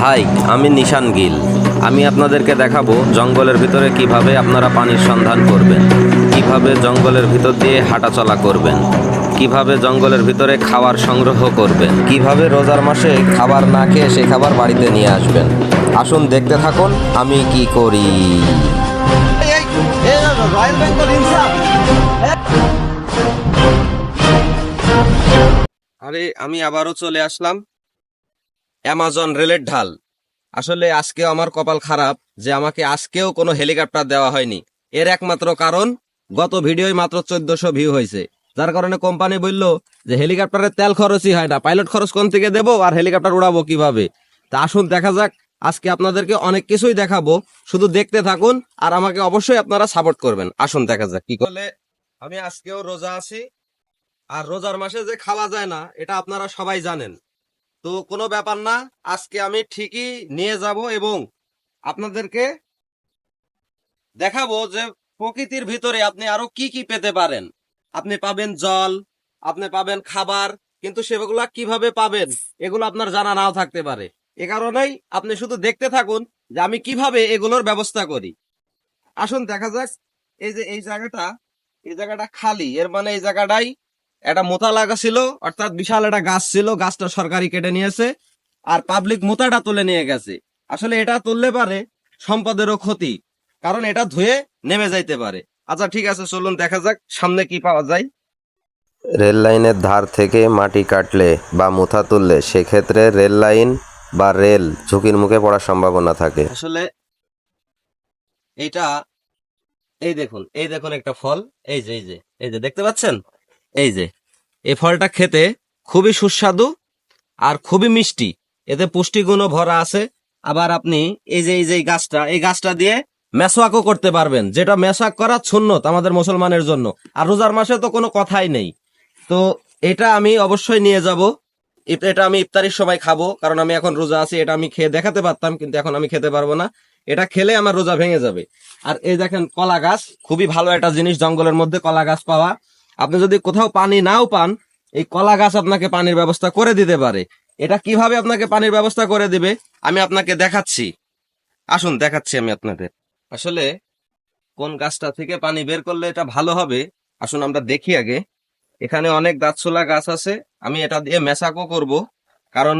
High, আমি নিশান গিল। আমি আপনাদেরকে দেখাবো জঙ্গলের ভিতরে কিভাবে আপনারা পানির সন্ধান করবেন, কিভাবে জঙ্গলের ভিতর দিয়ে হাঁটাচলা করবেন, কিভাবে জঙ্গলের ভিতরে খাবার সংগ্রহ করবেন, কিভাবে রোজার মাসে খাবার না খেয়ে সে খাবার বাড়িতে নিয়ে আসবেন। আসুন দেখতে থাকুন আমি কি করি। আরে আমি আবারও চলে আসলাম অ্যামাজন রেলের ঢাল। আসলে আজকেও আমার কপাল খারাপ যে আমাকে আজকেও কোনো হেলিকপ্টার দেওয়া হয়নি। এর একমাত্র কারণ গত ভিডিওয় মাত্র 1400 ভিউ হয়েছে, যার কারণে কোম্পানি বলল যে হেলিকপ্টারের তেল খরচই হয় না, পাইলট খরচ কোন থেকে দেবো আর হেলিকপ্টার উড়াবো কিভাবে। তা আসুন দেখা যাক, আজকে আপনাদেরকে অনেক কিছুই দেখাবো, শুধু দেখতে থাকুন আর আমাকে অবশ্যই আপনারা সাপোর্ট করবেন। আসুন দেখা যাক কি করলে। আমি আজকেও রোজা আছি, আর রোজার মাসে যে খাওয়া যায় না এটা আপনারা সবাই জানেন। তো কোনো ব্যাপার না, আজকে আমি ঠিকই নিয়ে যাব এবং আপনাদেরকে দেখাবো যে প্রকৃতির ভিতরে আপনি আরো কি কি পেতে পারেন। আপনি পাবেন জল, আপনি পাবেন খাবার, কিন্তু সেগুলা কিভাবে পাবেন এগুলো আপনার জানা নাও থাকতে পারে। এ কারণেই আপনি শুধু দেখতে থাকুন যে আমি কিভাবে এগুলোর ব্যবস্থা করি। আসুন দেখা যাক। এই যে এই জায়গাটা খালি, এর মানে এই জায়গাটাই একটা মোতা লাগা ছিল, অর্থাৎ বিশাল একটা গাছ ছিল, গাছটা সরকারি কেটে নিয়েছে আর পাবলিক মোতাটা তুলে নিয়ে গেছে। আসলে এটা তুললে পারে সম্পদেরও ক্ষতি, কারণ এটা ধুয়ে নেমে যাইতে পারে। আচ্ছা ঠিক আছে, চলুন দেখা যাক সামনে কি পাওয়া যায়। রেল লাইনের ধার থেকে মাটি কাটলে বা মুথা তুললে সেক্ষেত্রে রেল লাইন বা রেল ঝুঁকির মুখে পড়ার সম্ভাবনা থাকে। আসলে এইটা, এই দেখুন একটা ফল, এই যে দেখতে পাচ্ছেন, এই যে এই ফলটা খেতে খুবই সুস্বাদু আর খুবই মিষ্টি, এতে পুষ্টিগুণও ভরা আছে। আবার আপনি এই গাছটা দিয়ে মেসওয়াকও করতে পারবেন, যেটা মেসওয়াক করা সুন্নত আমাদের মুসলমানের জন্য। আর রোজার মাসে তো কোনো কথাই নেই। তো এটা আমি অবশ্যই নিয়ে যাব, এটা আমি ইফতারির সময় খাবো, কারণ আমি এখন রোজা আছি। এটা আমি খেয়ে দেখাতে পারতাম, কিন্তু এখন আমি খেতে পারবো না, এটা খেলে আমার রোজা ভেঙে যাবে। আর এই দেখেন কলা গাছ, খুবই ভালো একটা জিনিস জঙ্গলের মধ্যে কলা গাছ পাওয়া। আপনি যদি কোথাও পানি নাও পান, এই কলা গাছ আপনাকে পানির ব্যবস্থা করে দিতে পারে। এটা কিভাবে আপনাকে পানির ব্যবস্থা করে দিবে আমি আপনাকে দেখাচ্ছি। আসুন দেখাচ্ছি আমি আপনাদের। আসলে কোন গাছটা থেকে পানি বের করলে এটা ভালো হবে, আসুন আমরা দেখি আগে। এখানে অনেক গাছছোলা গাছ আছে, আমি এটা দিয়ে মেশাকও করব, কারণ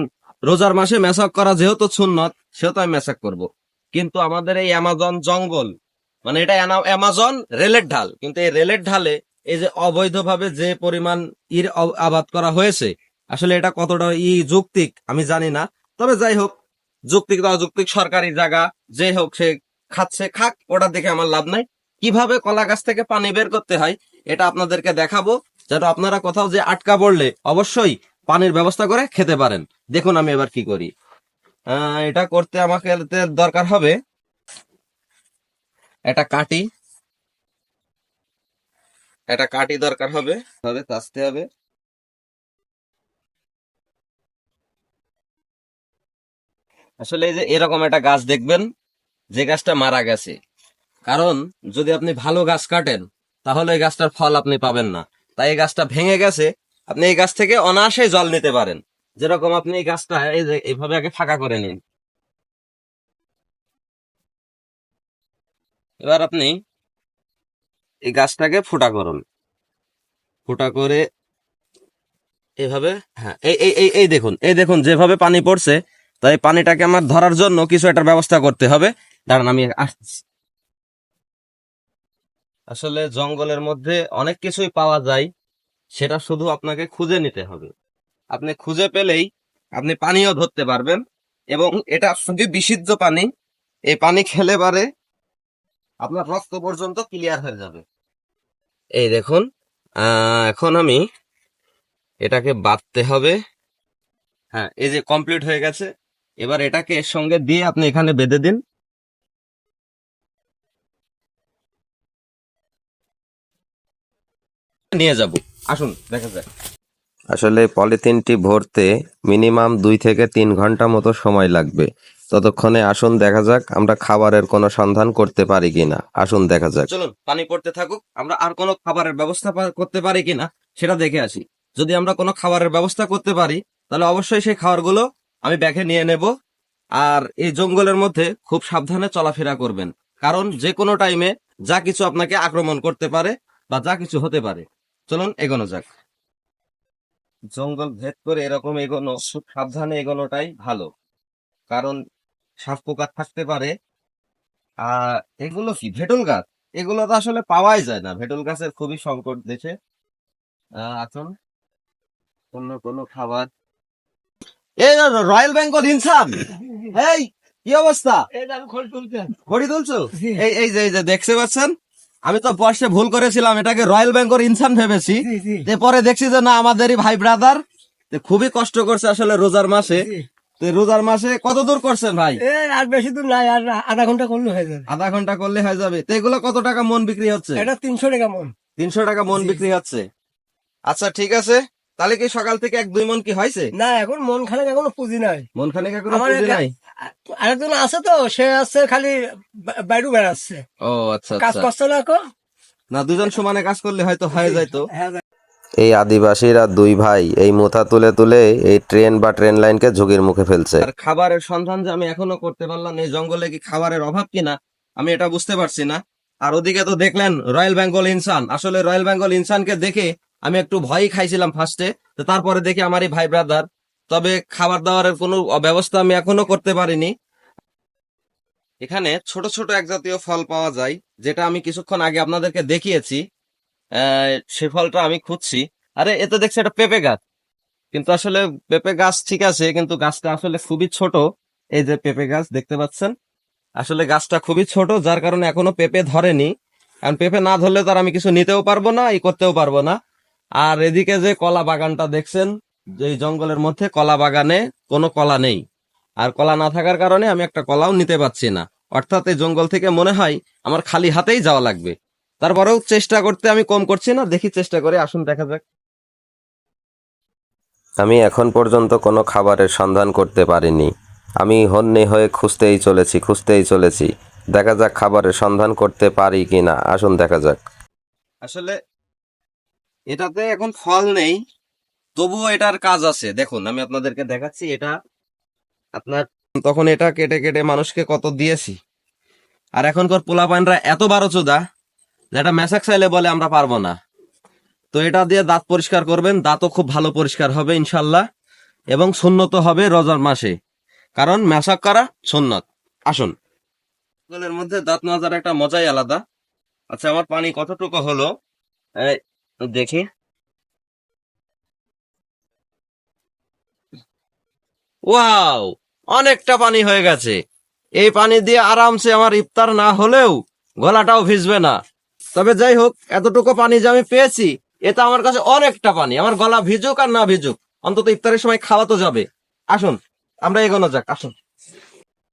রোজার মাসে মেশাক করা যেহেতু সুন্নত সেহেতু আমি মেশাক করব। কিন্তু আমাদের এই অ্যামাজন জঙ্গল, মানে এটা অ্যামাজন রেলের ঢাল, কিন্তু এই রেলের ঢালে এই যে অবৈধভাবে যে পরিমাণ আবাদ করা হয়েছে, আসলে এটা কতটা যৌক্তিক আমি জানি না। তবে যাই হোক, যৌক্তিক বা অযৌক্তিক সরকারি জায়গা যে হোক, সে খাচ্ছে খাক, ওটা দেখে আমার লাভ নাই। কিভাবে কলা গাছ থেকে পানি বের করতে হয় এটা আপনাদেরকে দেখাবো, যেন আপনারা কোথাও যে আটকা পড়লে অবশ্যই পানির ব্যবস্থা করে খেতে পারেন। দেখুন আমি এবার কি করি। এটা করতে আমাকে দরকার হবে একটা কাঠি, দরকার হবে, কাচতে হবে। আসলে এই যে এরকম একটা গাছ দেখবেন যে গাছটা মারা গেছে, কারণ যদি আপনি ভালো গাছ কাটেন তাহলে এই গাছটার ফল আপনি পাবেন না। তাই এই গাছটা ভেঙে গেছে, আপনি এই গাছ থেকে অনায়াসে জল নিতে পারেন। যেরকম আপনি এই গাছটা এই যে এইভাবে আগে ফাঁকা করে নিন, এবার আপনি এই গাছটাকে ফুটা করুন, ফুটা করে এইভাবে, হ্যাঁ এই দেখুন যেভাবে পানি পড়ছে। তাই পানিটাকে আমার ধরার জন্য কিছু একটা ব্যবস্থা করতে হবে। দাঁড়ান আমি আসছি। আসলে জঙ্গলের মধ্যে অনেক কিছুই পাওয়া যায়, সেটা শুধু আপনাকে খুঁজে নিতে হবে। আপনি খুঁজে পেলেই আপনি পানিও ধরতে পারবেন, এবং এটা খুবই বিশুদ্ধ পানি। এই পানি খেলে পারে আপনার রক্ত পর্যন্ত ক্লিয়ার হয়ে যাবে। এই দেখুন, এখন আমি এটাকে বাঁধতে হবে। হ্যাঁ, এই যে কমপ্লিট হয়ে গেছে। এবার এটাকে এর সঙ্গে দিয়ে আপনি এখানে বেঁধে দিন। নিয়ে যাব, আসুন দেখা যাক। আসলে পলিথিনটি ভরতে মিনিমাম 2 থেকে 3 ঘন্টা মতো সময় লাগবে। ততক্ষণে আসুন দেখা যাক আমরা খাবারের কোনো সন্ধান করতে পারি কিনা। আসুন দেখা যাক, চলুন পানি পড়তে থাকুক, আমরা আর কোনো খাবারের ব্যবস্থা করতে পারি কিনা সেটা দেখে আসি। যদি আমরা কোনো খাবারের ব্যবস্থা করতে পারি তাহলে অবশ্যই সেই খাবারগুলো আমি ব্যাগে নিয়ে নেব, আর এই জঙ্গলের মধ্যে খুব সাবধানে চলাফেরা করবেন, কারণ যে কোনো টাইমে যা কিছু আপনাকে আক্রমণ করতে পারে বা যা কিছু হতে পারে। চলুন এগোনো যাক। জঙ্গল ভেদ করে এরকম এগোনো, খুব সাবধানে এগোনোটাই ভালো, কারণ সাপ পোকা থাকতে পারে। আর এগুলো কি ভেটুল গাছ? এগুলো তো আসলে পাওয়াই যায় না, ভেটুল গাছের খুবই সংকট দেশে। এখন অন্য কোনো খাবার, এই রয়্যাল বেঙ্গল ইনসান, এই কি অবস্থা? ঘড়ি তুলছো? এই যে দেখতে পাচ্ছেন, আমি তো বর্ষে ভুল করেছিলাম, এটাকে রয়্যাল বেঙ্গল ইনসান ভেবেছি। পরে দেখছি যে না, আমাদেরই ভাই ব্রাদার। খুবই কষ্ট করছে আসলে রোজার মাসে। তো রোজার মাসে কত দূর করছেন ভাই? আর বেশি দূর নাই, আর আধা ঘন্টা করলে হয়ে যাবে। আধা ঘন্টা করলে হয়ে যাবে। তো এগুলো কত টাকা মন বিক্রি হচ্ছে? এটা 300 টাকা মন। 300 টাকা মন বিক্রি হচ্ছে। আচ্ছা ঠিক আছে, তাহলে কি সকাল থেকে 1-2 মন কি হয়েছে? না, এখন মন খানেক এখনো পুঁজি নাই। মন খানেক এখনো আমার পুঁজি নাই? আরেকজন আছে তো, সে আছে খালি বাইরে বেড়াচ্ছে, ও আচ্ছা কাজ আচ্ছা। করছে না এখন। না, দুজন সমানে কাজ করলে হয়তো হয়ে যাইতো। হ্যাঁ, এই আদিবাসীরা দুই ভাই এই মোথা তুলে তুলে এই ট্রেন বা ট্রেন লাইনকে ঝুঁকির মুখে ফেলছে। আর খাবারের সন্ধান যে আমি এখনো করতে পারলাম না, এই জঙ্গলে কি খাবারের অভাব কিনা আমি এটা বুঝতে পারছি না। আর ওদিকে তো দেখলেন রয়্যাল বেঙ্গল ইনসান, আসলে রয়্যাল বেঙ্গল ইনসানকে দেখে আমি একটু ভয়ই খাইছিলাম ফার্স্টে, তো তারপরে দেখি আমারই ভাই ব্রাদার। তবে খাবার দাবারের কোনো ব্যবস্থা আমি এখনো করতে পারিনি। এখানে ছোট ছোট এক জাতীয় ফল পাওয়া যায়, যেটা আমি কিছুক্ষণ আগে আপনাদেরকে দেখিয়েছি। সে ফলটা আমি খুঁজছি। আরে এ তো দেখছি একটা পেঁপে গাছ, কিন্তু আসলে পেঁপে গাছ ঠিক আছে, কিন্তু গাছটা আসলে খুবই ছোট। এই যে পেঁপে গাছ দেখতে পাচ্ছেন, আসলে গাছটা খুবই ছোট, যার কারণে এখনো পেঁপে ধরেনি। কারণ পেঁপে না ধরলে তো আর আমি কিছু নিতেও পারবো না, এই করতেও পারবো না। আর এদিকে যে কলা বাগানটা দেখছেন, যে এই জঙ্গলের মধ্যে কলা বাগানে কোনো কলা নেই। আর কলা না থাকার কারণে আমি একটা কলাও নিতে পারছি না। অর্থাৎ এই জঙ্গল থেকে মনে হয় আমার খালি হাতেই যাওয়া লাগবে। তারপরেও চেষ্টা করতে আমি কম করছি না, দেখি চেষ্টা করে, আসুন দেখা যাক। আমি এখন পর্যন্ত কোনো খাবারের সন্ধান করতে পারিনি। আমি হন্যে হয়ে খুঁজতেই চলেছি। দেখা যাক খাবারের সন্ধান করতে পারি কিনা। আসুন দেখা যাক। আসলে এটাতে এখন ফল নেই, তবুও এটার কাজ আছে। দেখুন আমি আপনাদেরকে দেখাচ্ছি, এটা আপনার তখন এটা কেটে কেটে মানুষকে কত দিয়েছি। আর এখনকার পোলাপানরা এত বারোচোদা, যেটা মেশাক চাইলে বলে আমরা পারবো না। তো এটা দিয়ে দাঁত পরিষ্কার করবেন, দাঁতও খুব ভালো পরিষ্কার হবে ইনশাল্লাহ, এবং সুন্নত হবে রোজার মাসে, কারণ মেশাক করা সুন্নত। আসুন, জঙ্গলের মধ্যে দাঁত মাজার একটা মজাই আলাদা। আচ্ছা, আমার পানি কতটুকু হলো এই দেখি। ওয়াও, অনেকটা পানি হয়ে গেছে। এই পানি দিয়ে আরামসে আমার ইফতার না হলেও গলাটাও ভিজবে না। তবে যাই হোক, এতটুকু পানি যে আমি পেয়েছি, এটা আমার কাছে অনেকটা পানি। আমার গলা ভিজুক আর না ভিজুক, অন্তত ইফতারের সময় খাওয়া তো যাবে। আসুন আমরা এগোনো যাক, আসুন।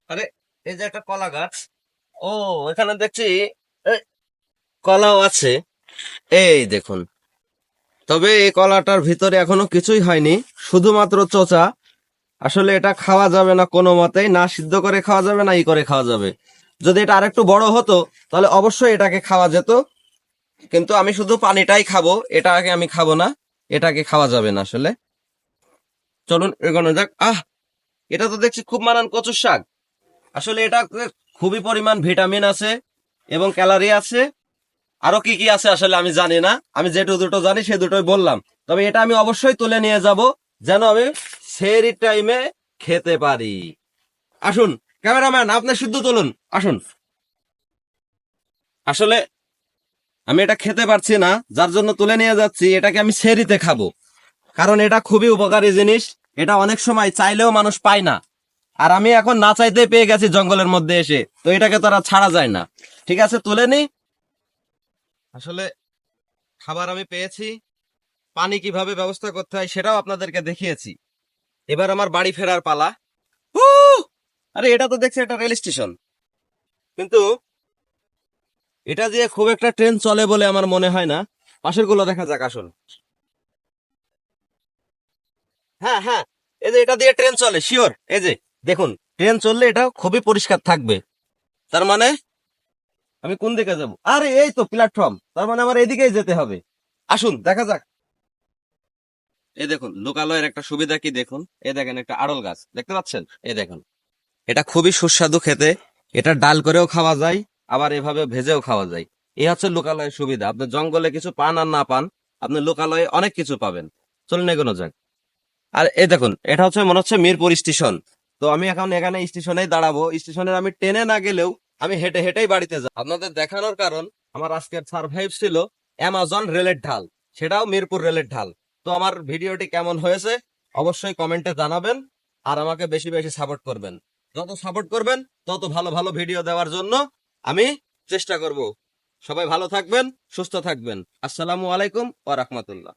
আরে এই যে একটা কলা গাছ, ও এখানে দেখছি এই কলাও আছে, এই দেখুন। তবে এই কলাটার ভিতরে এখনো কিছুই হয়নি, শুধুমাত্র চোচা। আসলে এটা খাওয়া যাবে না কোনো মতেই, না সিদ্ধ করে খাওয়া যাবে না ই করে খাওয়া যাবে। যদি এটা আরেকটু বড় হতো তাহলে অবশ্যই এটাকে খাওয়া যেত, কিন্তু আমি শুধু পানিটাই খাবো, এটাকে আমি খাবো না। এটাকে খাওয়া যাবে না আসলে। চলুন এগোনো যাক। এটা তো দেখছি খুব মানান কচুর শাক। আসলে এটা খুবই পরিমাণ ভিটামিন আছে এবং ক্যালারি আছে। আরো কি কি আছে আসলে আমি জানি না, আমি যেটু দুটো জানি সে দুটোই বললাম। তবে এটা আমি অবশ্যই তুলে নিয়ে যাব, যেন আমি সেহরির টাইমে খেতে পারি। আসুন ক্যামেরাম্যান, আপনি শুদ্ধ তুলুন, আসুন। আসলে আমি এটা খেতে পারছি না, যার জন্য তুলে নিয়ে যাচ্ছি। এটাকে আমি সেহরিতে খাবো, কারণ এটা খুবই উপকারী জিনিস। এটা অনেক সময় চাইলেও মানুষ পায় না, আর আমি এখন না চাইতে পেয়ে গেছি জঙ্গলের মধ্যে এসে, তো এটাকে তো আর ছাড়া যায় না। ঠিক আছে, তুলে নি। আসলে খাবার আমি পেয়েছি, পানি কিভাবে ব্যবস্থা করতে হয় সেটাও আপনাদেরকে দেখিয়েছি। এবার আমার বাড়ি ফেরার পালা। আরে এটা তো দেখছি একটা রেল স্টেশন, কিন্তু এটা দিয়ে খুব একটা ট্রেন চলে বলে আমার মনে হয় না। পাশের গুলো দেখা যাক, আসুন। হ্যাঁ হ্যাঁ, এই যে এটা দিয়ে ট্রেন চলে শিওর। এই যে দেখুন, ট্রেন চললে এটা খুবই পরিষ্কার থাকবে। তার মানে আমি কোন দিকে যাব? আরে এই তো প্ল্যাটফর্ম, তার মানে আমার এদিকেই যেতে হবে। আসুন দেখা যাক। এই দেখুন লোকালয়ের একটা সুবিধা কি দেখুন, এই দেখেন একটা আড়ল গাছ দেখতে পাচ্ছেন, এই দেখুন। এটা খুবই সুস্বাদু খেতে। এটা ডাল করেও খাওয়া যায়, আবার এভাবে ভেজেও খাওয়া যায়। এই হচ্ছে লোকালয়ের সুবিধা। আপনি জঙ্গলে কিছু পান আর না পান, আপনি লোকালয়ে অনেক কিছু পাবেন। চলুন এগোনো যাক। আর এই দেখুন, এটা হচ্ছে মনে হচ্ছে মিরপুর স্টেশন। তো আমি এখন এখানে স্টেশনেই দাঁড়াবো। স্টেশনের আমি ট্রেনে না গেলেও আমি হেঁটে হেঁটেই বাড়িতে যাব। আপনাদের দেখানোর কারণ, আমার আজকের সারভাইভ ছিল অ্যামাজন রেলের ঢাল, সেটাও মিরপুর রেলের ঢাল। তো আমার ভিডিওটি কেমন হয়েছে অবশ্যই কমেন্টে জানাবেন, আর আমাকে বেশি বেশি সাপোর্ট করবেন। যত সাপোর্ট করবেন তত ভালো ভালো ভিডিও দেওয়ার জন্য আমি চেষ্টা করব। সবাই ভালো থাকবেন, সুস্থ থাকবেন। আসসালামু আলাইকুম ওয়া রাহমাতুল্লাহ।